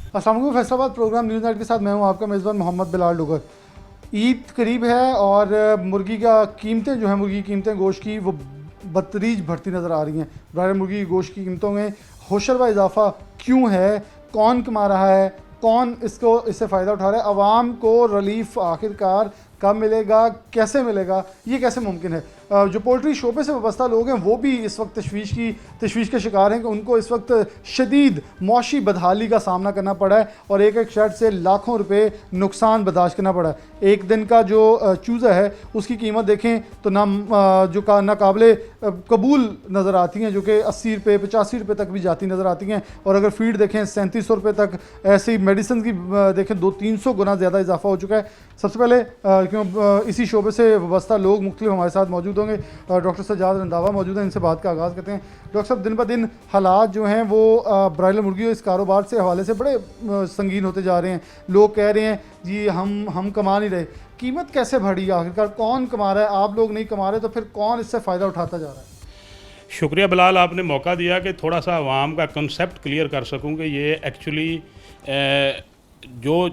अस्सलाम वालेकुम। Faisalabad programme news night के साथ मैं हूं आपका मेज़बान मोहम्मद बिलाल डुगर। ईद करीब है और मुर्गी का कीमतें जो हैं, मुर्गी की कीमतें गोश्त की वो बतरीज बढ़ती नज़र आ रही हैं। बराबर मुर्गी की गोश्त की कीमतों में होशरबा इजाफा क्यों है, कौन कमा रहा है, कौन इससे फ़ायदा उठा रहा है, आवाम को रिलीफ आखिरकार कब मिलेगा, कैसे मिलेगा, ये कैसे मुमकिन है। जो पोल्ट्री शोबे से वाबस्ता लोग हैं वो भी इस वक्त तशवीश के शिकार हैं कि उनको इस वक्त शदीद मौशी बदहाली का सामना करना पड़ा है और एक एक शर्ट से लाखों रुपए नुकसान बर्दाश्त करना पड़ा है। एक दिन का जो चूज़ा है उसकी कीमत देखें तो नाकाबिले कबूल नज़र आती हैं, जो कि 80 रुपये 85 रुपये तक भी जाती नज़र आती हैं। और अगर फीड देखें 3700 रुपये तक, ऐसी मेडिसिन की देखें 200-300 गुना ज़्यादा इजाफा हो चुका है। सबसे पहले क्यों इसी शोबे से वाबस्ता लोग मुख्तलिफ हमारे साथ मौजूद होंगे। डॉक्टर सज्जाद रंधावा मौजूद हैं, इनसे बात का आगाज़ करते हैं। डॉक्टर साहब, दिन ब दिन हालात जो हैं वो ब्रायलर मुर्गियों इस कारोबार से हवाले से बड़े संगीन होते जा रहे हैं। लोग कह रहे हैं जी हम कमा नहीं रहे। कीमत कैसे बढ़ी आखिरकार, कौन कमा रहा है? आप लोग नहीं कमा रहे तो फिर कौन इससे फ़ायदा उठाता जा रहा है? शुक्रिया बिलाल, आपने मौका दिया कि थोड़ा सा आवाम का कंसेप्ट क्लियर कर सकूँ कि ये एक्चुअली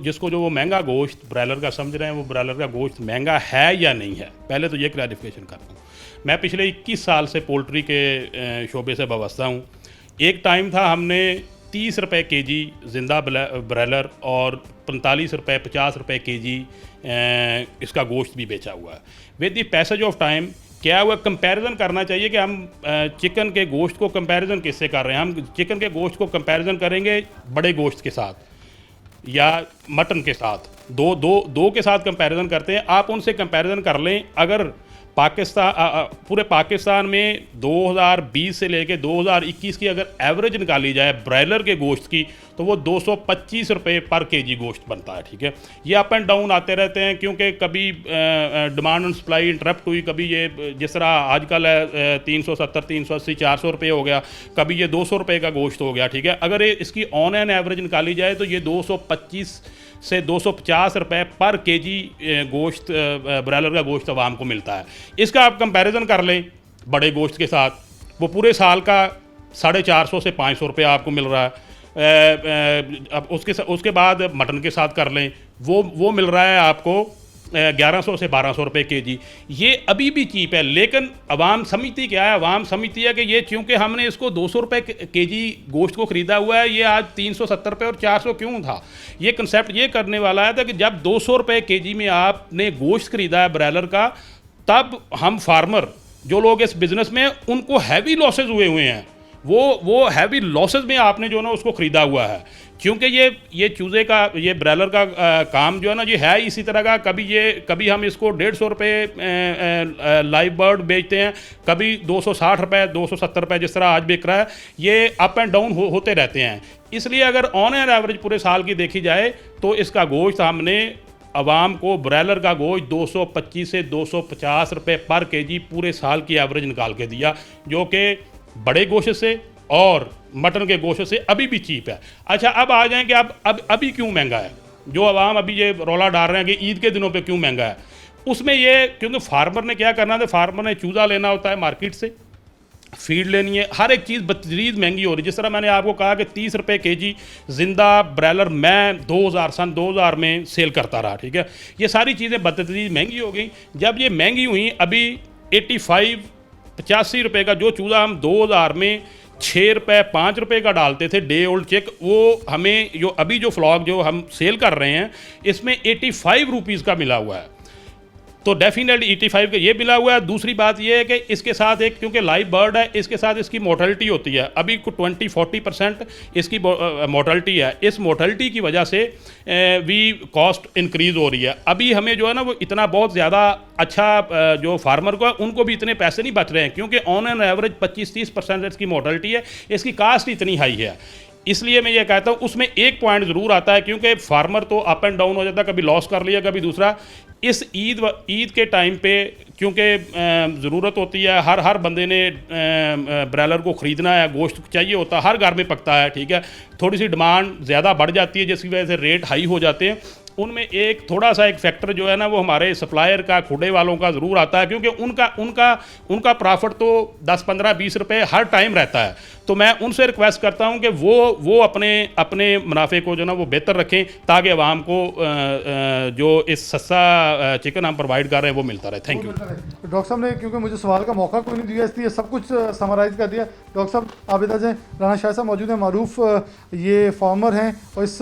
जिसको जो वो महंगा गोश्त ब्रायलर का समझ रहे हैं, वो ब्रायलर का गोश्त महंगा है या नहीं है। पहले तो ये क्लैरिफिकेशन करता हूँ। मैं पिछले 21 साल से पोल्ट्री के शोबे से वाबस्ता हूँ। एक टाइम था हमने 30 रुपये केजी ज़िंदा ब्रायलर और 45 रुपये 50 रुपये केजी इसका गोश्त भी बेचा हुआ है। With the passage of time क्या हुआ, कंपैरिजन करना चाहिए कि हम चिकन के गोश्त को कंपैरिजन किससे कर रहे हैं। हम चिकन के गोश्त को कंपैरिजन करेंगे बड़े गोश्त के साथ या मटन के साथ, दो के साथ कंपैरिजन करते हैं। आप उनसे कंपैरिजन कर लें। अगर पूरे पाकिस्तान में 2020 से लेके 2021 की अगर एवरेज निकाली जाए ब्रायलर के गोश्त की, तो वो 225 रुपये पर केजी गोश्त बनता है। ठीक है, ये अप एंड डाउन आते रहते हैं क्योंकि कभी डिमांड एंड सप्लाई इंटरप्ट हुई, कभी ये जिस तरह आजकल है 370 380 400 रुपये हो गया, कभी ये 200 रुपये का गोश्त हो गया। ठीक है, अगर इसकी ऑन एन एवरेज निकाली जाए तो ये 225 से 250 रुपये पर केजी गोश्त ब्रायलर का गोश्त आवाम को मिलता है। इसका आप कंपैरिजन कर लें बड़े गोश्त के साथ, वो पूरे साल का 450 से 500 रुपये आपको मिल रहा है। अब उसके बाद मटन के साथ कर लें, वो मिल रहा है आपको 1100 से 1200 रुपये केजी। ये अभी भी चीप है, लेकिन अवाम समझती क्या है? अवाम समझती है कि ये चूँकि हमने इसको 200 रुपये केजी गोश्त को ख़रीदा हुआ है, ये आज 370 रुपये और 400 क्यों था। ये कंसेप्ट ये करने वाला है था कि जब 200 रुपये केजी में आपने गोश्त ख़रीदा है ब्रायलर का, तब हम फार्मर जो लोग इस बिज़नेस में उनको हैवी लॉसेज हुए हैं, वो हैवी लॉसेज में आपने जो ना उसको ख़रीदा हुआ है। क्योंकि ये चूज़े का, ये ब्रायलर का काम जो है ना, ये है इसी तरह का। कभी हम इसको 150 रुपये लाइव बर्ड बेचते हैं, कभी 260 रुपये 270 रुपये जिस तरह आज बिक रहा है। ये अप एंड डाउन होते रहते हैं। इसलिए अगर ऑन एन एवरेज पूरे साल की देखी जाए तो इसका गोश्त हमने आवाम को ब्रायलर का गोश्त 225 से 250 रुपये पर केजी पूरे साल की एवरेज निकाल के दिया, जो कि बड़े गोश्त से और मटन के गोश्त से अभी भी चीप है। अच्छा, अब आ जाएं कि अब अभी क्यों महंगा है। जो आवाम अभी ये रौला डाल रहे हैं कि ईद के दिनों पे क्यों महंगा है, उसमें ये क्योंकि फार्मर ने क्या करना था, फार्मर ने चूज़ा लेना होता है मार्केट से, फीड लेनी है, हर एक चीज़ बतरीज महंगी हो रही है। जिस तरह मैंने आपको कहा कि 30 रुपये केजी ज़िंदा ब्रायलर मैं सन 2000 में सेल करता रहा। ठीक है, ये सारी चीज़ें बतरीज महंगी हो गई। जब ये महंगी हुई, अभी 85 रुपये का जो चूज़ा हम 2000 में 6 रुपये 5 रुपये का डालते थे डे ओल्ड चेक, वो हमें जो फ्लॉक जो हम सेल कर रहे हैं इसमें 85 रुपीज़ का मिला हुआ है। तो डेफिनेटली 85 का ये मिला हुआ है। दूसरी बात ये है कि इसके साथ एक, क्योंकि लाइव बर्ड है, इसके साथ इसकी मोर्टलिटी होती है। अभी 20-40% इसकी मोर्टलिटी है। इस मोर्टलिटी की वजह से भी कॉस्ट इंक्रीज़ हो रही है। अभी हमें जो है ना वो इतना बहुत ज़्यादा अच्छा जो फार्मर को है उनको भी इतने पैसे नहीं बच रहे हैं, क्योंकि ऑन एन एवरेज 25-30% इसकी मोर्टलिटी है, इसकी कास्ट इतनी हाई है। इसलिए मैं ये कहता हूँ उसमें एक पॉइंट ज़रूर आता है, क्योंकि फार्मर तो अप एंड डाउन हो जाता है, कभी लॉस कर लिया कभी दूसरा। इस ईद के टाइम पे क्योंकि ज़रूरत होती है, हर बंदे ने ब्रायलर को ख़रीदना है, गोश्त चाहिए होता है, हर घर में पकता है। ठीक है, थोड़ी सी डिमांड ज़्यादा बढ़ जाती है जिसकी वजह से रेट हाई हो जाते हैं। उनमें एक थोड़ा सा एक फैक्टर जो है ना वो हमारे सप्लायर का, खुडे वालों का ज़रूर आता है, क्योंकि उनका प्रॉफिट तो 10-15-20 रुपए हर टाइम रहता है। तो मैं उनसे रिक्वेस्ट करता हूं कि वो अपने मुनाफे को जो ना वो बेहतर रखें, ताकि आवाम को जो इस सस्ता चिकन हम प्रोवाइड कर रहे हैं वो मिलता रहे। Thank you. डॉक्टर साहब ने क्योंकि मुझे सवाल का मौका कोई नहीं दिया, इसलिए सब कुछ समराइज कर दिया। डॉक्टर साहब आप बता दें, राना शाह साहब मौजूद हैं, मारूफ ये फार्मर हैं और इस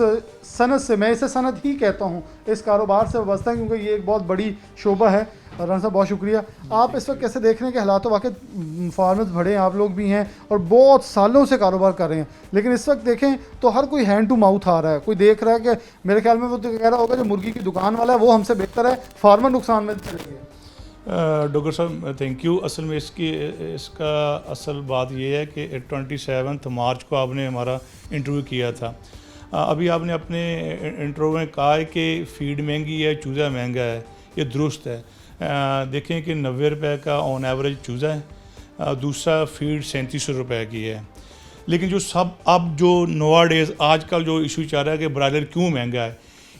सनत से, मैं इसे सनत ही कहता हूँ, इस कारोबार से वाबस्ता है, क्योंकि ये एक बहुत बड़ी शोबा है। राना साहब बहुत शुक्रिया। आप इस वक्त कैसे देख रहे हैं कि हालात तो वाकई फार्मर्स बड़े हैं, आप लोग भी हैं और बहुत सालों से कारोबार कर रहे हैं, लेकिन इस वक्त देखें तो हर कोई हैंड टू माउथ आ रहा है। कोई देख रहा है कि मेरे ख्याल में वो तो कह रहा होगा जो मुर्गी की दुकान वाला है वो हमसे बेहतर है, फार्मर नुकसान में चले गए। डॉक्टर साहब थैंक यू। असल में इसका असल बात यह है कि 27 मार्च को आपने हमारा इंटरव्यू किया था। अभी आपने अपने इंटरव्यू में कहा है कि फ़ीड महंगी है, चूज़ा महंगा है, ये दुरुस्त है। देखें कि 90 रुपये का ऑन एवरेज चूज़ा है, दूसरा फ़ीड 3700 रुपये की है। लेकिन जो सब अब जो नोवा डेज़ आजकल जो इशू चल रहा है कि ब्रायलर क्यों महंगा है,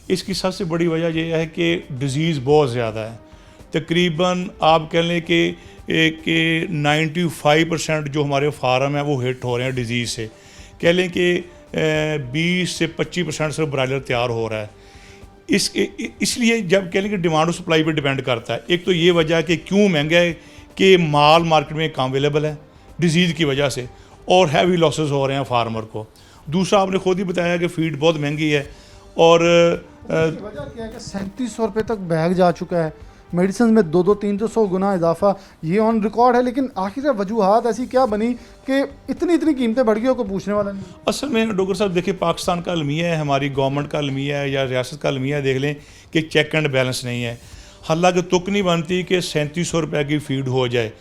इसकी सबसे बड़ी वजह यह है कि डिज़ीज़ बहुत ज़्यादा है। तकरीबन आप कह लें कि 95% जो हमारे फार्म हैं वो हिट हो रहे हैं डिज़ीज़ से। कह लें कि 20 से 25% सिर्फ ब्रायलर तैयार हो रहा है। इसलिए जब कह लें कि डिमांड और सप्लाई पे डिपेंड करता है। एक तो ये वजह है कि क्यों महंगा है कि माल मार्केट में कम अवेलेबल है डिज़ीज़ की वजह से, और हैवी लॉसेस हो रहे हैं फार्मर को। दूसरा आपने खुद ही बताया कि फ़ीड बहुत महंगी है, और वजह क्या है कि 3700 रुपये तक बैग जा चुका है, मेडिसिन में 200-300 गुना इजाफा, ये ऑन रिकॉर्ड है। लेकिन आखिर वजूहात ऐसी क्या बनी कि इतनी कीमतें बढ़ गई और कोई पूछने वाला नहीं? असल में डॉक्टर साहब देखिए, पाकिस्तान का अलमिया है, हमारी गवर्नमेंट का अलमिया है या रियासत का अलमिया है, देख लें कि चेक एंड बैलेंस नहीं है। हालांकि तुक नहीं बनती कि 3700 रुपये की फ़ीड हो जाए।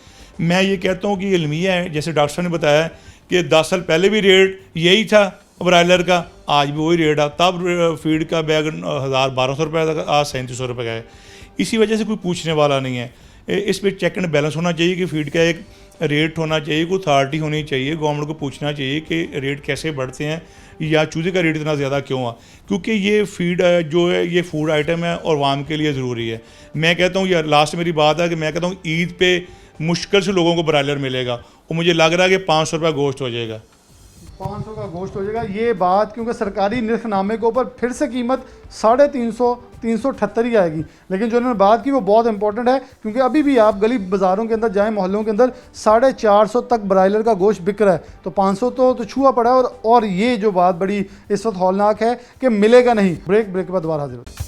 मैं ये कहता हूँ कि ये अलमिया है, जैसे डॉक्टर साहब ने बताया कि 10 साल पहले भी रेट यही था ब्रायलर का, आज भी वही रेट है। तब फीड का बैग 1200 रुपये था, आज 3700 रुपये का है। इसी वजह से कोई पूछने वाला नहीं है। इस पर चेक एंड बैलेंस होना चाहिए कि फ़ीड का एक रेट होना चाहिए, कोई अथॉरिटी होनी चाहिए, गवर्नमेंट को पूछना चाहिए कि रेट कैसे बढ़ते हैं या चूज़े का रेट इतना ज़्यादा क्यों है, क्योंकि ये फ़ीड जो है ये फूड आइटम है और वाम के लिए ज़रूरी है। मैं कहता हूँ यार, लास्ट मेरी बात है कि मैं कहता हूँ ईद पे मुश्किल से लोगों को ब्रायलर मिलेगा, और मुझे लग रहा है कि 500 रुपये गोश्त हो जाएगा, 500 का गोश्त हो जाएगा। ये बात क्योंकि सरकारी निर्खनामे के ऊपर फिर से कीमत 350-378 ही आएगी। लेकिन जो उन्होंने बात की वो बहुत इंपॉर्टेंट है, क्योंकि अभी भी आप गली बाज़ारों के अंदर जाएं, मोहल्लों के अंदर 450 तक ब्रायलर का गोश्त बिक रहा है, तो 500 तो छुआ पड़ा है। और ये जो बात बड़ी इस वक्त हौलनाक है कि मिलेगा नहीं। ब्रेक के बाद दोबारा हाजिर होते हैं।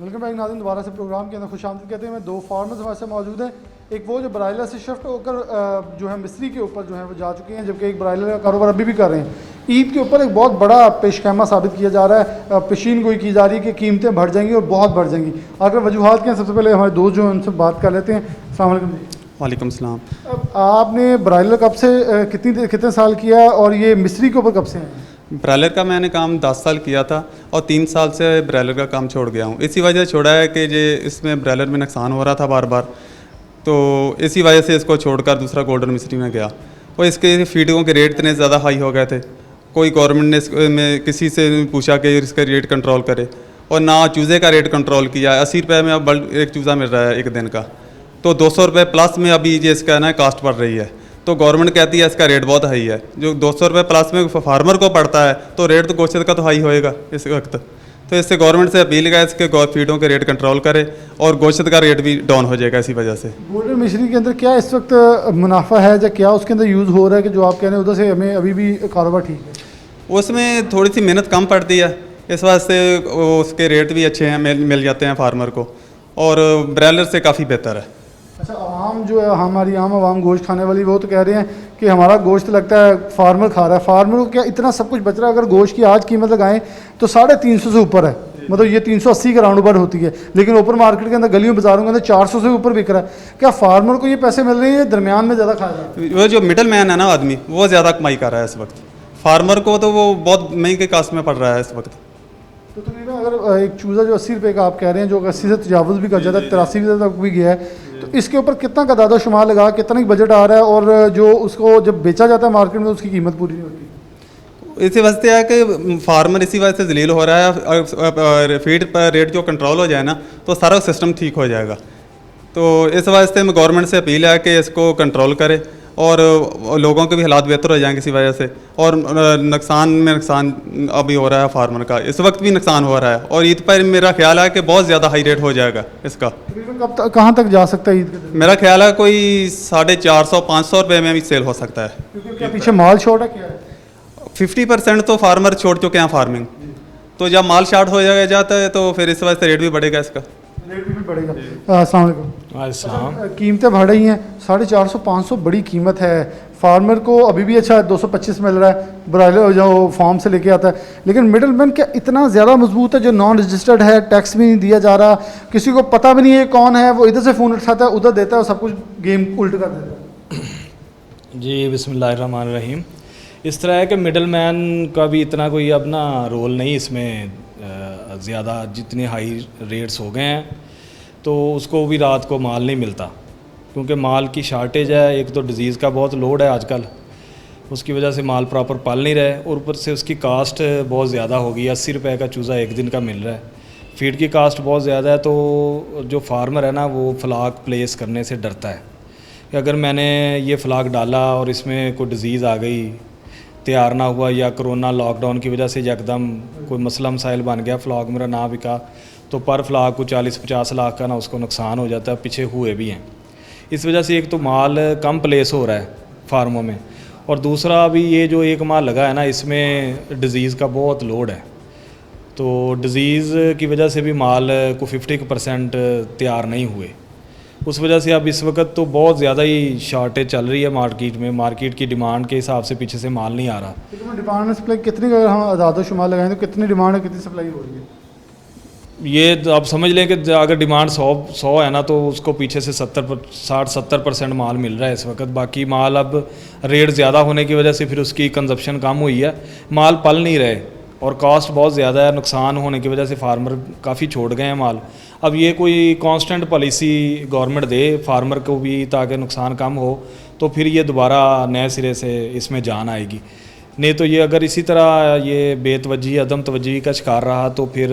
वेलकम बैक नाज़रीन, दोबारा से प्रोग्राम के अंदर खुशामदीद कहते हैं। मैं दो फार्मर्स हमारे साथ मौजूद हैं, एक वो जो ब्रायलर से शिफ्ट होकर जो है मिस्री के ऊपर जो है वो जा चुके हैं, जबकि एक ब्रायलर का कारोबार अभी भी कर रहे हैं। ईद के ऊपर एक बहुत बड़ा पेशखैमा साबित किया जा रहा है, पेशीन गोई की जा रही है कि कीमतें बढ़ जाएंगी और बहुत बढ़ जाएंगी। अगर वजूहात के हैं, सबसे पहले हमारे दोस्त जो हैं उनसे बात कर लेते हैं। अस्सलाम वालेकुम। वालेकुम सलाम। अब आपने ब्रायलर कब से कितने साल किया और ये मिस्री के ऊपर कब से हैं? ब्रायलर का मैंने काम 10 साल किया था और 3 साल से ब्रायलर का काम छोड़ गया हूँ। इसी वजह से छोड़ा है कि ये इसमें ब्रायलर में नुकसान हो रहा था बार बार, तो इसी वजह से इसको छोड़कर दूसरा गोल्डन मिस्री में गया। और इसके फीडों के रेट इतने ज़्यादा हाई हो गए थे, कोई गवर्नमेंट ने इसमें किसी से पूछा कि इसका रेट कंट्रोल करे, और ना चूज़े का रेट कंट्रोल किया। 80 रुपये में अब एक चूज़ा मिल रहा है एक दिन का, तो 200 रुपये प्लस में अभी ये इसका ना कास्ट बढ़ रही है। तो गवर्नमेंट कहती है इसका रेट बहुत हाई है, जो 200 रुपये प्लस में फार्मर को पड़ता है, तो रेट तो गोश्त का तो हाई होएगा इस वक्त। तो इससे गवर्नमेंट से अपील है इसके फीडों के रेट कंट्रोल करे और गोश्त का रेट भी डाउन हो जाएगा इसी वजह से। गोल्डन मिश्री के अंदर क्या इस वक्त मुनाफा है या क्या उसके अंदर यूज़ हो रहा है कि जो आप कह रहे हैं उधर से हमें अभी भी कारोबार ठीक है? उसमें थोड़ी सी मेहनत कम पड़ती है, इस वास्ते उसके रेट भी अच्छे हैं, मिल जाते हैं फार्मर को, और ब्रायलर से काफ़ी बेहतर है। अच्छा, आम जो है हमारी आम आवाम गोश्त खाने वाली वो तो कह रहे हैं कि हमारा गोश्त लगता है फार्मर खा रहा है, फार्मर को क्या इतना सब कुछ बच रहा है? अगर गोश्त की आज कीमत लगाएं तो 350 से ऊपर है, मतलब ये 380 के राउंड अबाउट होती है, लेकिन ओपन मार्केट के अंदर गलियों बाजारों के अंदर 400 से ऊपर बिक रहा है। क्या फार्मर को ये पैसे मिल रहे हैं, दरमियान में ज़्यादा खाया जा रहा है? वो जो मिडल मैन है ना आदमी, वो ज़्यादा कमाई कर रहा है इस वक्त। फार्मर को तो वो बहुत महंगे कास्ट में पड़ रहा है इस वक्त। तो तकरीबन अगर एक चूज़ा जो 80 रुपये का आप कह रहे हैं, जो 80 से तजावुज़ भी कर जाता है, 83 तक भी गया है, तो इसके ऊपर कितना का दादा शुमार लगा, कितना ही बजट आ रहा है, और जो उसको जब बेचा जाता है मार्केट में उसकी कीमत पूरी नहीं होती? इसी वजह से है कि फार्मर इसी वजह से जलील हो रहा है। फीड पर रेट जो कंट्रोल हो जाए ना तो सारा सिस्टम ठीक हो जाएगा। तो इस वजह से मैं गवर्नमेंट से अपील है कि इसको कंट्रोल करे और लोगों के भी हालात बेहतर हो जाएंगे इसी वजह से। और नुकसान अभी हो रहा है फार्मर का, इस वक्त भी नुकसान हो रहा है, और ईद पर मेरा ख्याल है कि बहुत ज़्यादा हाई रेट हो जाएगा इसका। तकरीबन कब तक, कहाँ तक जा सकता है ईद के दिन? मेरा ख्याल है कोई 450-500 रुपये में भी सेल हो सकता है। क्योंकि क्या पीछे माल शॉर्ट है, क्या है? 50% तो फार्मर छोड़ चुके हैं फार्मिंग, तो जब माल शार्ट हो जाता है तो फिर इस वजह से रेट भी बढ़ेगा इसका। रेट भी बढ़ेगा। अस्सलाम वालेकुम। अस्सलाम। कीमतें बढ़ रही हैं, 450-500 बड़ी कीमत है। फार्मर को अभी भी अच्छा 225 मिल रहा है, ब्रायलर जो फार्म से लेके आता है, लेकिन मिडल मैन क्या इतना ज़्यादा मजबूत है जो नॉन रजिस्टर्ड है, टैक्स भी नहीं दिया जा रहा, किसी को पता भी नहीं है कौन है, वो इधर से फ़ोन उठाता है उधर देता है और सब कुछ गेम उल्ट कर देता है। जी बिस्मिल्लाहिर्रहमानिर्रहीम। इस तरह है कि मिडल मैन का भी इतना कोई अपना रोल नहीं इसमें, ज़्यादा जितने हाई रेट्स हो गए हैं तो उसको भी रात को माल नहीं मिलता, क्योंकि माल की शार्टेज है। एक तो डिज़ीज़ का बहुत लोड है आजकल, उसकी वजह से माल प्रॉपर पल नहीं रहे, और ऊपर से उसकी कास्ट बहुत ज़्यादा हो गई। 80 रुपये का चूज़ा एक दिन का मिल रहा है, फीड की कास्ट बहुत ज़्यादा है। तो जो फार्मर है ना वो फ्लाक प्लेस करने से डरता है कि अगर मैंने ये फ्लाक डाला और इसमें कोई डिज़ीज़ आ गई, तैयार ना हुआ, या कोरोना लॉकडाउन की वजह से यकदम कोई मसला मसाइल बन गया, फ्लाक मेरा ना बिका, तो पर फ्लाक को 40-50 लाख का ना उसको नुकसान हो जाता है। पीछे हुए भी हैं। इस वजह से एक तो माल कम प्लेस हो रहा है फार्मों में, और दूसरा अभी ये जो एक माल लगा है ना इसमें डिज़ीज़ का बहुत लोड है। तो डिज़ीज़ की वजह से भी माल को 50% तैयार नहीं हुए। उस वजह से अब इस वक्त तो बहुत ज़्यादा ही शॉर्टेज चल रही है मार्केट में। मार्केट की डिमांड के हिसाब से पीछे से माल नहीं आ रहा। लेकिन डिमांड में सप्लाई कितनी, अगर हम आदाद शुमार लगाएं तो कितनी डिमांड है, कितनी सप्लाई हो रही है? ये आप समझ लें कि अगर डिमांड 100 है ना तो उसको पीछे से 60-70% माल मिल रहा है इस वक्त। बाकी माल अब रेट ज़्यादा होने की वजह से फिर उसकी कंजप्शन कम हुई है, माल पल नहीं रहे, और कॉस्ट बहुत ज़्यादा है। नुकसान होने की वजह से फार्मर काफ़ी छोड़ गए हैं माल। अब ये कोई कांस्टेंट पॉलिसी गवर्नमेंट दे फार्मर को भी, ताकि नुकसान कम हो, तो फिर ये दोबारा नए सिरे से इसमें जान आएगी। नहीं तो ये अगर इसी तरह ये बेतवज्जी अदम तवज्जी का शिकार रहा तो फिर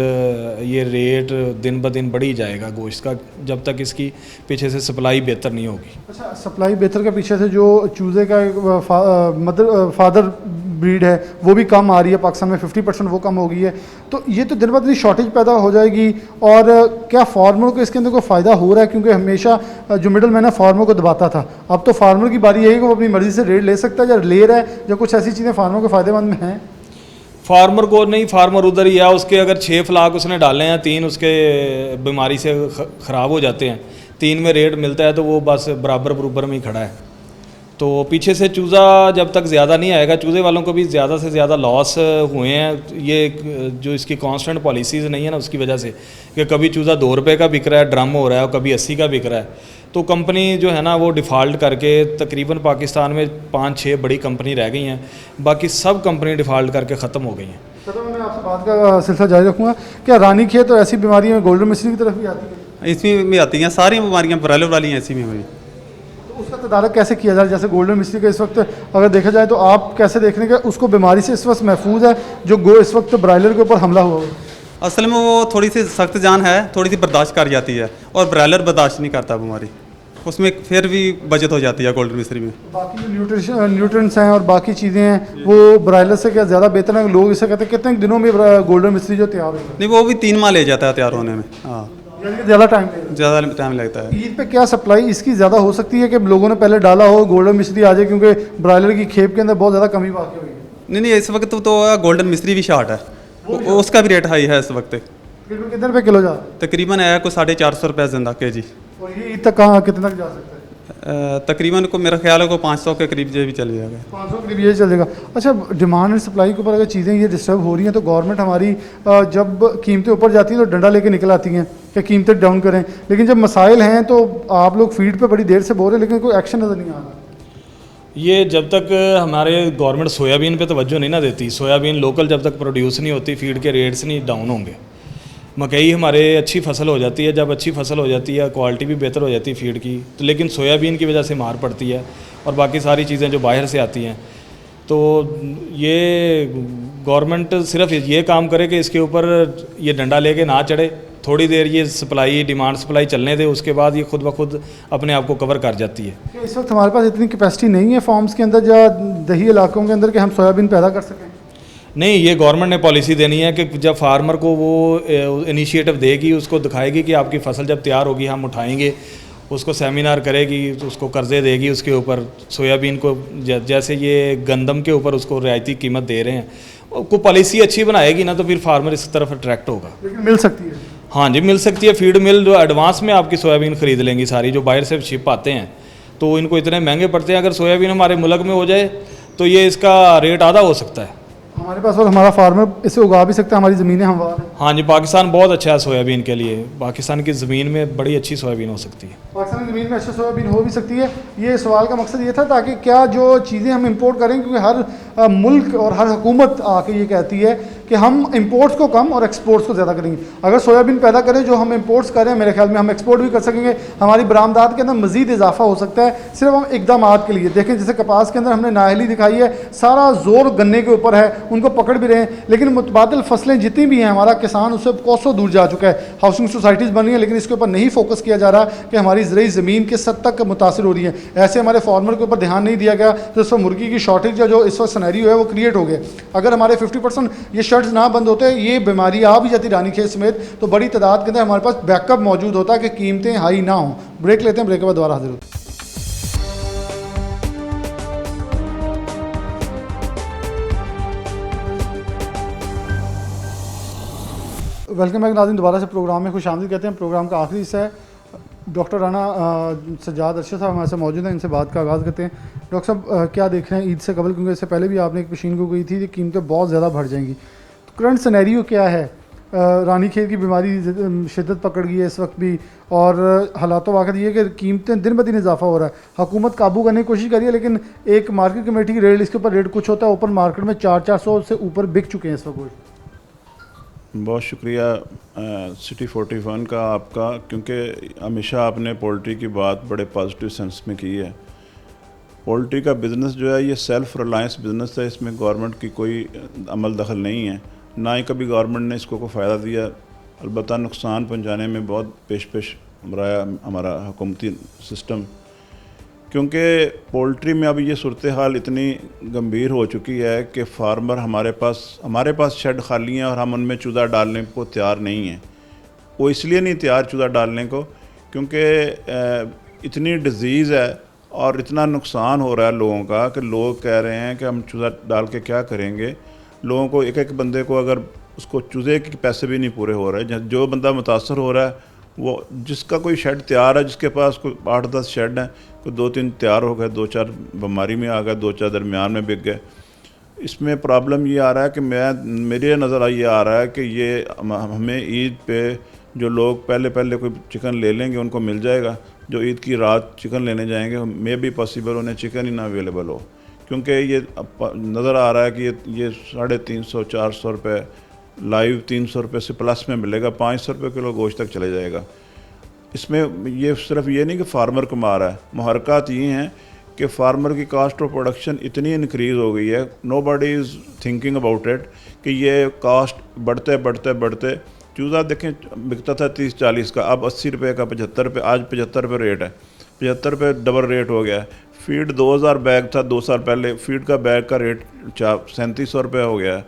ये रेट दिन ब दिन बढ़ ही जाएगा गोश्त का, जब तक इसकी पीछे से सप्लाई बेहतर नहीं होगी। अच्छा, सप्लाई बेहतर के पीछे से जो चूज़े का फादर ब्रीड है वो भी कम आ रही है पाकिस्तान में, 50% वो कम हो गई है। तो ये तो दिन ब दिन शॉर्टेज पैदा हो जाएगी। और क्या फार्मर को इसके अंदर कोई फ़ायदा हो रहा है? क्योंकि हमेशा जो मिडल मैन है फार्मर को दबाता था, अब तो फार्मर की बारी यही कि वो अपनी मर्ज़ी से रेट ले सकता है, या ले रहा है, या कुछ ऐसी चीज़ें फार्मर को फ़ायदेमंद में हैं। फार्मर को नहीं, फार्मर उधर ही है, उसके अगर 6 फ्लाक उसने डाले हैं, 3 उसके बीमारी से ख़राब हो जाते हैं, 3 में रेट मिलता है तो वो बस बराबर में ही खड़ा है। तो पीछे से चूज़ा जब तक ज़्यादा नहीं आएगा, चूज़े वालों को भी ज़्यादा से ज़्यादा लॉस हुए हैं। ये जो इसकी कांस्टेंट पॉलिसीज़ नहीं है ना उसकी वजह से, कि कभी चूज़ा 2 रुपये का बिक रहा है ड्रम हो रहा है, और कभी 80 का बिक रहा है। तो कंपनी जो है ना वो डिफ़ॉल्ट करके, तकरीबन पाकिस्तान में 5-6 बड़ी कंपनी रह गई हैं, बाकी सब कंपनी डिफ़ॉल्ट करके ख़त्म हो गई हैं। चलो मैं आपसे बात का सिलसिला जारी रखूँगा। क्या रानीखेत तो ऐसी बीमारी में गोल्डन मिस्ट्री की तरफ भी आती है? इसमें भी आती हैं सारी बीमारियाँ, ब्रायलर वाली हैं इसी में भी। तो उसका तदारक कैसे किया जाए? जैसे गोल्डन मिस्ट्री का इस वक्त अगर देखा जाए तो आप कैसे देख रहे हैं कि उसको बीमारी से इस वक्त महफूज है जो इस वक्त ब्रायलर के ऊपर हमला हुआ है? असल में वो थोड़ी सी सख्त जान है, थोड़ी सी बर्दाश्त कर जाती है, और ब्रायलर बर्दाश्त नहीं करता बीमारी, उसमें फिर भी बचत हो जाती है गोल्डन मिस्ट्री में। बाकी जो न्यूट्रिएंट्स हैं और बाकी चीज़ें हैं वो ब्रायलर से क्या ज़्यादा बेहतर है? लोग इसे कहते हैं कितने दिनों में गोल्डन मिस्ट्री जो तैयार हो? नहीं, वो भी 3 माह ले जाता है तैयार होने में। हाँ, ज़्यादा टाइम लगता है। ईद पे क्या सप्लाई इसकी ज़्यादा हो सकती है कि लोगों ने पहले डाला हो गोल्डन मिस्ट्री आ जाए, क्योंकि ब्रायलर की खेप के अंदर बहुत ज़्यादा कमी वाक़ई हुई है? नहीं, इस वक्त तो गोल्डन मिस्ट्री भी शार्ट है, उसका भी रेट हाई है इस वक्त। कितने रुपये किलो जा रहा है? तकरीबन है कोई 450 रुपये जिंदा KG। और ये ईद तक कहाँ कितने तक जा सकता है? तकरीबन को मेरा ख्याल है को 500 के करीब जो भी चल जाएगा। 500 के करीब ये चलेगा। अच्छा, डिमांड एंड सप्लाई के ऊपर अगर चीज़ें ये डिस्टर्ब हो रही हैं तो गवर्नमेंट हमारी जब कीमतें ऊपर जाती हैं तो डंडा लेके निकल आती हैं कि कीमतें डाउन करें, लेकिन जब मसाइल हैं तो आप लोग फीड पे बड़ी देर से बोल रहे हैं लेकिन कोई एक्शन नज़र नहीं आ रहा। ये जब तक हमारे गवर्नमेंट सोयाबीन पे तवज्जो नहीं ना देती, सोयाबीन लोकल जब तक प्रोड्यूस नहीं होती, फीड के रेट्स नहीं डाउन होंगे। मकई हमारे अच्छी फसल हो जाती है, जब अच्छी फसल हो जाती है क्वालिटी भी बेहतर हो जाती है फीड की, तो लेकिन सोयाबीन की वजह से मार पड़ती है और बाकी सारी चीज़ें जो बाहर से आती हैं। तो ये गवर्नमेंट सिर्फ ये काम करे कि इसके ऊपर ये डंडा लेके ना चढ़े, थोड़ी देर ये सप्लाई डिमांड सप्लाई चलने दे, उसके बाद ये खुद ब खुद अपने आप को कवर कर जाती है। कि इस वक्त हमारे पास इतनी कैपेसिटी नहीं है फार्म्स के अंदर या दही इलाकों के अंदर कि हम सोयाबीन पैदा कर सकें? नहीं, ये गवर्नमेंट ने पॉलिसी देनी है कि जब फार्मर को वो इनिशिएटिव देगी, उसको दिखाएगी कि आपकी फसल जब तैयार होगी हम उठाएंगे, उसको सेमिनार करेगी, उसको कर्जे देगी उसके ऊपर। सोयाबीन को जैसे ये गंदम के ऊपर उसको रियायती कीमत दे रहे हैं, को पॉलिसी अच्छी बनाएगी ना तो फिर फार्मर इस तरफ अट्रैक्ट होगा। लेकिन मिल सकती है? हाँ जी, मिल सकती है। फीड मिल जो एडवांस में आपकी सोयाबीन ख़रीद लेंगी सारी, जो बाहर से शिप आते हैं तो इनको इतने महंगे पड़ते हैं। अगर सोयाबीन हमारे मुल्क में हो जाए तो ये इसका रेट आधा हो सकता है हमारे पास, और हमारा फार्मर इसे उगा भी सकता है, हमारी ज़मीनें हमवार हैं। हाँ जी, पाकिस्तान बहुत अच्छा है सोयाबीन के लिए। पाकिस्तान की ज़मीन में बड़ी अच्छी सोयाबीन हो सकती है। पाकिस्तान की ज़मीन में अच्छी सोयाबीन हो भी सकती है। ये सवाल का मकसद ये था ताकि क्या जो चीज़ें हम इंपोर्ट करें, क्योंकि हर मुल्क और हर हुकूमत आके ये कहती है कि हम इंपोर्ट्स को कम और एक्सपोर्ट्स को ज़्यादा करेंगे। अगर सोयाबीन पैदा करें जो हम इंपोर्ट्स करें, मेरे ख्याल में हम एक्सपोर्ट भी कर सकेंगे, हमारी बरामदात के अंदर मज़ीद इजाफा हो सकता है सिर्फ हम इकदामात के लिए। देखें जैसे कपास के अंदर हमने नाअहली दिखाई है, सारा जोर गन्ने के ऊपर है, उनको पकड़ भी रहे हैं, लेकिन मुतबादिल फसलें जितनी भी हैं हमारा किसान उससे कोसों दूर जा चुका है। हाउसिंग सोसाइटीज़ बन रही हैं लेकिन इसके ऊपर नहीं फोकस किया जा रहा कि हमारी ज़रूरी ज़मीन किस हद तक मुतासिर हो रही है। ऐसे हमारे फार्मर के ऊपर ध्यान नहीं दिया गया तो इस वक्त मुर्गी की शॉर्टेज जो इस वक्त सिनेरियो है वो क्रिएट हो गया। अगर हमारे 50% ये शर्ट्स ना बंद होते, ये बीमारी आ भी जाती रानीखेत समेत, तो बड़ी तादाद के अंदर हमारे पास बैकअप मौजूद होता कि कीमतें हाई ना हों। ब्रेक लेते हैं, ब्रेक के बाद दोबारा हाजिर होते हैं। वेलकम बैक नाज़रीन, दोबारा से प्रोग्राम में खुशामदीद कहते हैं। प्रोग्राम का आखिरी हिस्सा है। डॉक्टर राना सज्जाद अरशद साहब हमारे साथ मौजूद हैं, इनसे बात का आगाज़ करते हैं। डॉक्टर साहब, क्या देख रहे हैं ईद से कबल, क्योंकि इससे पहले भी आपने एक पेशीन को गई थी कि कीमतें बहुत ज़्यादा बढ़ जाएंगी, तो करंट सिनेरियो क्या है? रानीखेत की बीमारी शिद्दत पकड़ गई है इस वक्त भी, और हालात वाक़ ये कि कीमतें दिन ब दिन इजाफा हो रहा है। हुकूमत काबू करने की कोशिश करी है लेकिन एक मार्केट कमेटी की रेट, इसके ऊपर रेट कुछ होता है, ओपन मार्केट में 400 से ऊपर बिक चुके हैं इस वक्त। बहुत शुक्रिया सिटी 41 का आपका, क्योंकि हमेशा आपने पोल्ट्री की बात बड़े पॉजिटिव सेंस में की है। पोल्ट्री का बिज़नेस जो है ये सेल्फ रिलायंस बिज़नेस है, इसमें गवर्नमेंट की कोई अमल दखल नहीं है, ना ही कभी गवर्नमेंट ने इसको कोई फ़ायदा दिया। अलबत्ता नुकसान पहुंचाने में बहुत पेश रहा हमारा हुकूमती सिस्टम, क्योंकि पोल्ट्री में अब ये सूरत हाल इतनी गंभीर हो चुकी है कि फार्मर हमारे पास शेड खाली हैं और हम उनमें चूज़ा डालने को तैयार नहीं हैं। वो इसलिए नहीं तैयार चूज़ा डालने को क्योंकि इतनी डिज़ीज़ है और इतना नुकसान हो रहा है लोगों का कि लोग कह रहे हैं कि हम चूज़ा डाल के क्या करेंगे। लोगों को एक एक बंदे को अगर उसको चूज़े के पैसे भी नहीं पूरे हो रहे, जो बंदा मुतासर हो रहा है वो, जिसका कोई शेड तैयार है, जिसके पास कोई 8-10 शेड हैं, कोई 2-3 तैयार हो गए, 2-4 बीमारी में आ गए, 2-4 दरमियान में बिक गए। इसमें प्रॉब्लम ये आ रहा है कि मेरे नज़र ये आ रहा है कि ये हमें ईद पे जो लोग पहले कोई चिकन ले लेंगे उनको मिल जाएगा, जो ईद की रात चिकन लेने जाएंगे मे भी पॉसिबल उन्हें चिकन ही ना अवेलेबल हो, क्योंकि ये नज़र आ रहा है कि ये 350-400 रुपये लाइव 300 रुपये से प्लस में मिलेगा, 500 रुपये किलो गोश्त तक चले जाएगा। इसमें ये सिर्फ ये नहीं कि फार्मर कमा रहा है, मुहरक़ात ये हैं कि फार्मर की कास्ट ऑफ प्रोडक्शन इतनी इंक्रीज़ हो गई है, nobody is thinking about it, कि ये कास्ट बढ़ते चूज़ा देखें बिकता था 30-40 का, अब 80 रुपये का, 75 रुपये, आज 75 रुपये रेट है, 75 रुपये डबल रेट हो गया है। फीड 2000 बैग था 2 साल पहले, फीड का बैग का रेट 3700 रुपये हो गया है,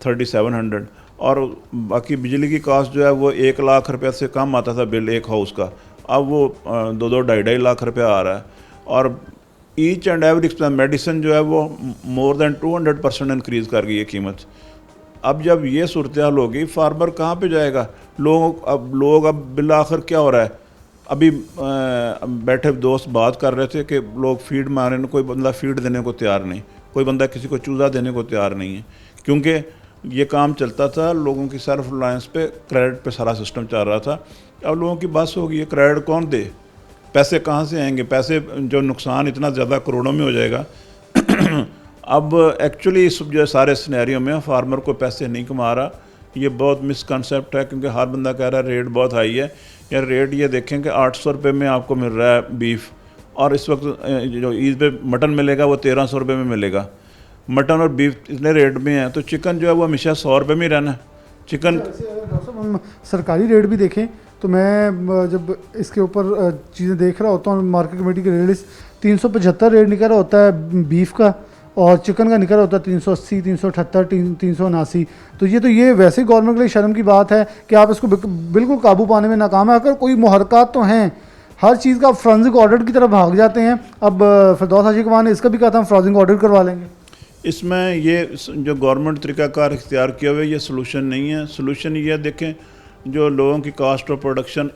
3700। और बाकी बिजली की कास्ट जो है वो 1 लाख रुपये से कम आता था बिल एक हाउस का, अब वो 2-2-2.5 लाख रुपया आ रहा है। और ईच एंड एवरी मेडिसिन जो है वो मोर देन 200% इंक्रीज़ कर गई है कीमत। अब जब ये सूरत हाल होगी, फार्मर कहाँ पे जाएगा? लोग अब बिल आखिर क्या हो रहा है? अभी बैठे दोस्त बात कर रहे थे कि लोग फीड मारने, कोई बंदा फीड देने को तैयार नहीं, कोई बंदा किसी को चूज़ा देने को तैयार नहीं है, क्योंकि ये काम चलता था लोगों की सेल्फ रिलायंस पे, क्रेडिट पे सारा सिस्टम चल रहा था। अब लोगों की बस हो गई है, क्रेडिट कौन दे, पैसे कहाँ से आएंगे? पैसे जो नुकसान इतना ज़्यादा करोड़ों में हो जाएगा। अब एक्चुअली इस जो सारे सिनेरियो में फार्मर को पैसे नहीं कमा रहा, ये बहुत मिसकंसेप्ट है, क्योंकि हर बंदा कह रहा है रेट बहुत हाई है। यार रेट ये देखें कि 800 रुपये में आपको मिल रहा है बीफ, और इस वक्त जो ईद पे मटन मिलेगा वो 1300 रुपये में मिलेगा। मटन और बीफ इतने रेट में है, तो चिकन जो है वो हमेशा 100 रुपये में ही रहना है। चिकन डॉक्टर साहब हम सरकारी रेट भी देखें तो मैं जब इसके ऊपर चीज़ें देख रहा होता हूँ, मार्केट कमेटी के रेट 375 रेट निकल रहा होता है बीफ का, और चिकन का निकल रहा होता है 380, 378, 379। तो ये वैसे ही गवर्नमेंट के लिए शर्म की बात है कि आप इसको बिल्कुल काबू पाने में नाकाम है। अगर कोई मुहरक़ात तो हैं, हर चीज़ का फ्रांसिक ऑडिट की तरफ भाग जाते हैं। अब फिरदौस हाजी खान ने इसका भी कहा था हम फ्रांसिक ऑडिट करवा लेंगे। इसमें ये जो गवर्नमेंट तरीक़ाकार इख्तियार किया हुआ है ये सलूशन नहीं है। सलूशन ये है, देखें जो लोगों की कास्ट ऑफ प्रोडक्शन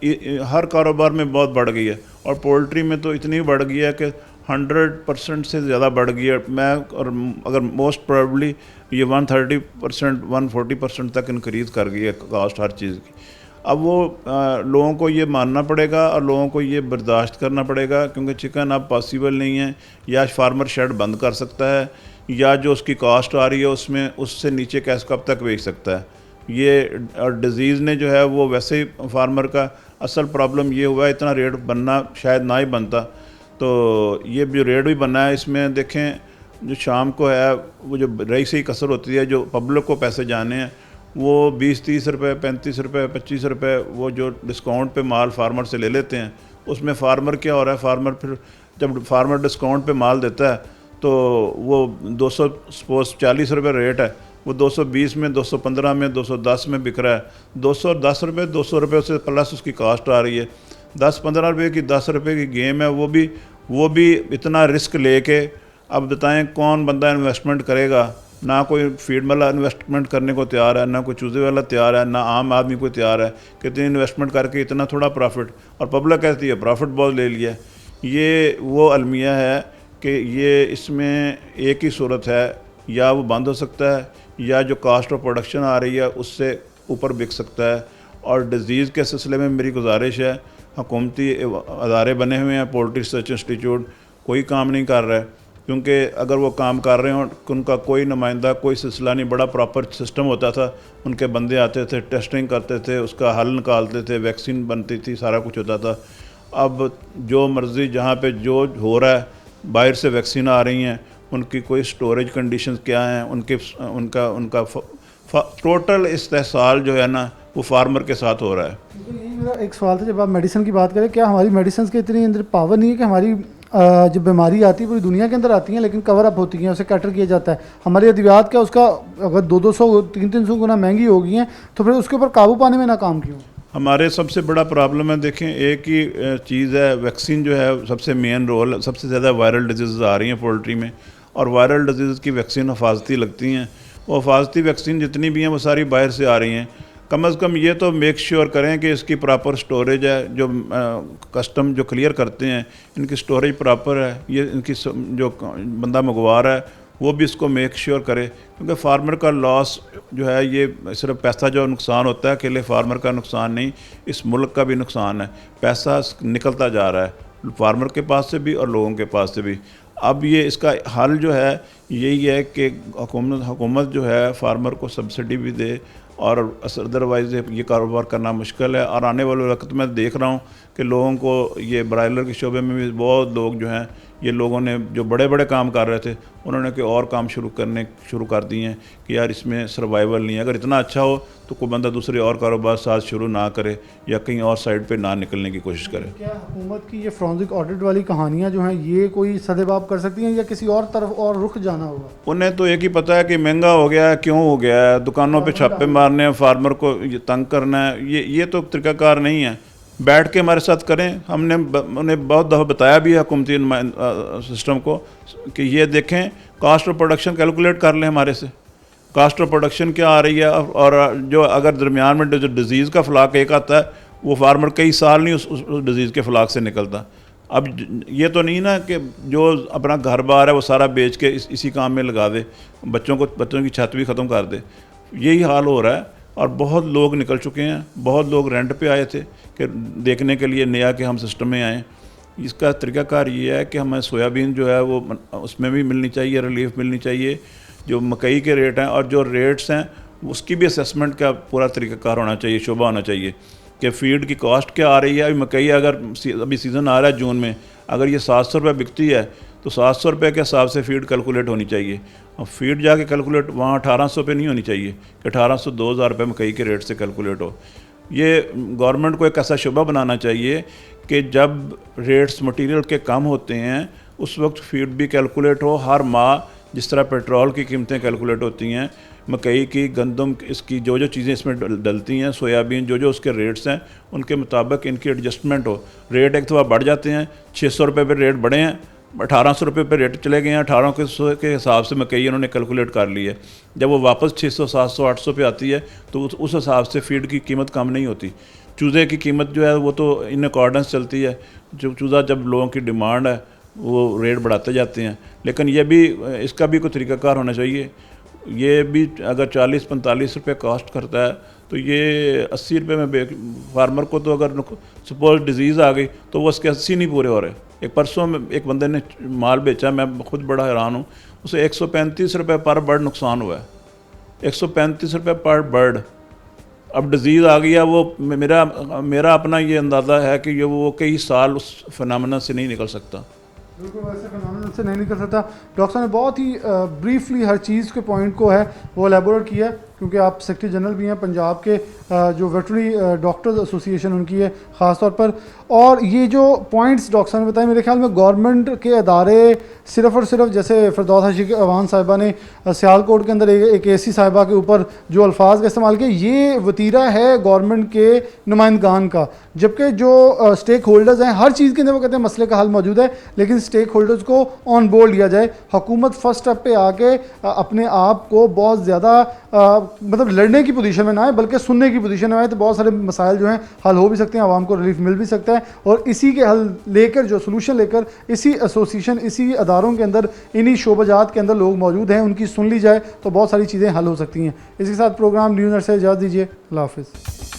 हर कारोबार में बहुत बढ़ गई है, और पोल्ट्री में तो इतनी बढ़ गई है कि 100% से ज़्यादा बढ़ गई है। मैं और अगर मोस्ट प्रोबेबली ये 130%, 140% तक इंक्रीज़ कर गई है कास्ट हर चीज़ की। अब वो लोगों को ये मानना पड़ेगा और लोगों को ये बर्दाश्त करना पड़ेगा, क्योंकि चिकन अब पॉसिबल नहीं है। या फार्मर शेड बंद कर सकता है, या जो उसकी कास्ट आ रही है उसमें उससे नीचे कैसे कब तक बेच सकता है। ये डिज़ीज़ ने जो है वो वैसे ही फार्मर का असल प्रॉब्लम ये हुआ है, इतना रेट बनना शायद ना ही बनता। तो ये जो रेट भी बना है इसमें देखें जो शाम को है वो जो रई से ही कसर होती है, जो पब्लिक को पैसे जाने हैं वो 20-30 रुपये, 35 रुपये, 25 रुपये वो जो डिस्काउंट पे माल फार्मर से ले लेते हैं, उसमें फार्मर क्या हो रहा है, फार्मर फिर जब फार्मर डिस्काउंट पे माल देता है तो वो 240 रुपये रेट है, वो 220 में, 215 में, 210 में बिक रहा है। 210 रुपये, 200 रुपये से प्लस उसकी कास्ट आ रही है। 10-15 रुपये की 10 रुपये की गेम है, वो भी इतना रिस्क लेके। अब बताएं कौन बंदा इन्वेस्टमेंट करेगा? ना कोई फीड वाला इन्वेस्टमेंट करने को तैयार है, ना कोई चूज़े वाला तैयार है, ना आम आदमी को तैयार है कि इतनी इन्वेस्टमेंट करके इतना थोड़ा प्रॉफिट, और पब्लिक कहती है प्रॉफिट बहुत ले लिया। ये वो अलमिया है कि ये इसमें एक ही सूरत है, या वो बंद हो सकता है या जो कास्ट ऑफ प्रोडक्शन आ रही है उससे ऊपर बिक सकता है। और डिज़ीज़ के सिलसिले में मेरी गुजारिश है, हुकूमती अदारे बने हुए हैं, पोल्ट्री रिसर्च इंस्टीट्यूट कोई काम नहीं कर रहा है, क्योंकि अगर वो काम कर रहे हों उनका कोई नुमाइंदा, कोई सिलसिला नहीं, बड़ा प्रॉपर सिस्टम होता था, उनके बंदे आते थे, टेस्टिंग करते थे, उसका हल निकालते थे, वैक्सीन बनती थी, सारा कुछ होता था। अब जो मर्ज़ी जहाँ पे जो हो रहा है, बाहर से वैक्सीन आ रही हैं, उनकी कोई स्टोरेज कंडीशंस क्या हैं, उनका टोटल इस्तेहसाल जो है ना वो फार्मर के साथ हो रहा है। तो यही मेरा एक सवाल था, जब आप मेडिसिन की बात करें, क्या हमारी मेडिसिन के इतनी अंदर पावर नहीं है कि हमारी जब बीमारी आती है पूरी दुनिया के अंदर आती हैं लेकिन कवर अप होती हैं, उसे कैटर किया जाता है। हमारी अद्वियात क्या उसका अगर 200, 300 गुना महंगी हो गई हैं, तो फिर उसके ऊपर काबू पाने में नाकाम क्यों? हमारे सबसे बड़ा प्रॉब्लम है, देखें एक ही चीज़ है, वैक्सीन जो है सबसे मेन रोल, सबसे ज़्यादा वायरल डिजीज़ आ रही हैं पोल्ट्री में, और वायरल डिजीज़ की वैक्सीन हिफाजती लगती हैं। वो हिफाजती वैक्सीन जितनी भी हैं वो सारी बाहर से आ रही हैं। कम अज़ कम ये तो मेक श्योर करें कि इसकी प्रॉपर स्टोरेज है, जो कस्टम जो क्लियर करते हैं इनकी स्टोरेज प्रॉपर है, ये इनकी जो बंदा मंगवा रहा है वो भी इसको मेक श्योर करे, क्योंकि फार्मर का लॉस जो है ये सिर्फ पैसा जो नुकसान होता है अकेले फार्मर का नुकसान नहीं, इस मुल्क का भी नुकसान है। पैसा निकलता जा रहा है फार्मर के पास से भी और लोगों के पास से भी। अब ये इसका हल जो है यही है कि हुकूमत जो है फार्मर को सब्सिडी भी दे, और अदरवाइज़ ये कारोबार करना मुश्किल है। और आने वाले वक्त में देख रहा हूँ कि लोगों को ये ब्रायलर के शोबे में भी बहुत लोग जो हैं, ये लोगों ने जो बड़े बड़े काम कर रहे थे उन्होंने कोई और काम शुरू कर दिए हैं कि यार इसमें सर्वाइवल नहीं है। अगर इतना अच्छा हो तो कोई बंदा दूसरे और कारोबार साथ शुरू ना करे या कहीं और साइड पे ना निकलने की कोशिश करे। क्या हुकूमत की ये फ्रांसिक ऑडिट वाली कहानियाँ जो हैं ये कोई सदेबाब कर सकती हैं, या किसी और तरफ और रुख जाना होगा? उन्हें तो एक ही पता है कि महंगा हो गया है, क्यों हो गया है, दुकानों पे छापे मारने हैं, फार्मर को ये तंग करना है, ये तो तरीक़ाकार नहीं है। बैठ के हमारे साथ करें। हमने उन्हें बहुत दफ़ा बताया भी है हुकूमती सिस्टम को कि ये देखें, कास्ट ऑफ प्रोडक्शन कैलकुलेट कर लें हमारे से, कास्ट ऑफ प्रोडक्शन क्या आ रही है, और जो अगर दरमियान में जो डिज़ीज़ का फ्लाक एक आता है वो फार्मर कई साल नहीं उस डिज़ीज़ के फ्लाक से निकलता। अब ये तो नहीं ना कि जो अपना घर बार है वो सारा बेच के इसी काम में लगा दे, बच्चों की छत भी ख़त्म कर दे। यही हाल हो रहा है, और बहुत लोग निकल चुके हैं, बहुत लोग रेंट पे आए थे कि देखने के लिए नया कि हम सिस्टम में आएँ। इसका तरीक़ाकार ये है कि हमें सोयाबीन जो है वो उसमें भी मिलनी चाहिए, रिलीफ मिलनी चाहिए, जो मकई के रेट हैं, और जो रेट्स हैं उसकी भी असेसमेंट का पूरा तरीक़ाकार होना चाहिए, शोबा होना चाहिए कि फ़ीड की कॉस्ट क्या आ रही है। अभी मकई अगर अभी सीज़न आ रहा है जून में, अगर ये 700 रुपये बिकती है तो 700 रुपये के हिसाब से फ़ीड कैलकुलेट होनी चाहिए, और फ़ीड जाके कैलकुलेट वहाँ 1800 पे नहीं होनी चाहिए कि 1800 2000 रुपये मकई के रेट से कैलकुलेट हो। ये गवर्नमेंट को एक ऐसा शुबा बनाना चाहिए कि जब रेट्स मटेरियल के कम होते हैं उस वक्त फ़ीड भी कैलकुलेट हो हर माह, जिस तरह पेट्रोल की कीमतें कैलकुलेट होती हैं, मकई की, गंदम, इसकी जो चीज़ें इसमें डलती हैं, सोयाबीन, जो उसके रेट्स हैं उनके मुताबिक इनकी एडजस्टमेंट हो। रेट एक दफ़ा बढ़ जाते हैं, 600 रुपये पर रेट बढ़े हैं, 1800 रुपये पर रेट चले गए हैं, 1800 के हिसाब से मकई उन्होंने कैलकुलेट कर ली है। जब वो वापस 600, 700, 800 पे आती है तो उस हिसाब से फ़ीड की कीमत कम नहीं होती। चूज़े की कीमत जो है वो तो इन अकॉर्डेंस चलती है, जो चूज़ा जब लोगों की डिमांड है वो रेट बढ़ाते जाते हैं। लेकिन ये भी, इसका भी कोई तरीक़ाकार होना चाहिए। ये भी अगर 40-45 रुपये कॉस्ट करता है तो ये 80 रुपये में फार्मर को, तो अगर सपोज डिजीज़ आ गई तो वो उसके 80 नहीं पूरे हो रहे। एक परसों में एक बंदे ने माल बेचा, मैं खुद बड़ा हैरान हूँ, उसे 135 रुपये पर बर्ड नुकसान हुआ है, 135 रुपये पर बर्ड। अब डिज़ीज़ आ गया, वो मेरा अपना ये अंदाज़ा है कि ये वो कई साल उस फिनोमेना से नहीं निकल सकता। बिल्कुल वैसे फिनोमेनन से नहीं निकल सकता। डॉक्टर साहब ने बहुत ही ब्रीफली हर चीज़ के पॉइंट को है वो एलेबोरेट किया, क्योंकि आप सेक्रेटरी जनरल भी हैं पंजाब के, जो वेटरनरी डॉक्टर्स एसोसिएशन उनकी है ख़ास तौर पर। और ये जो पॉइंट्स डॉक्टर साहब ने बताए, मेरे ख्याल में गवर्नमेंट के अदारे सिर्फ़ और सिर्फ, जैसे फिरदौस हाजी अवान साहिबा ने सियालकोट के अंदर एक एसी साहिबा के ऊपर जो अल्फाज का इस्तेमाल किया, ये वतीरा है गवर्नमेंट के नुमाइंदगान का। जबकि जो स्टेक होल्डर्स हैं हर चीज़ के अंदर वो कहते हैं मसले का हल मौजूद है, लेकिन स्टेक होल्डर्स को ऑन बोर्ड लिया जाए। हुकूमत फर्स्ट स्टेप पे आके अपने आप को बहुत ज़्यादा मतलब लड़ने की पोजीशन में ना आए, बल्कि सुनने की पोजीशन में आए, तो बहुत सारे मसाइल जो हैं हल हो भी सकते हैं, आवाम को रिलीफ मिल भी सकता है। और इसी के हल लेकर, जो सोल्यूशन लेकर, इसी एसोसिएशन, इसी अदारों के अंदर, इन्हीं शोबाजात के अंदर लोग मौजूद हैं, उनकी सुन ली जाए तो बहुत सारी चीज़ें हल हो सकती हैं। इसी के साथ प्रोग्राम न्यूज़ से इजाज़त दीजिए। अल्लाह हाफ़िज़।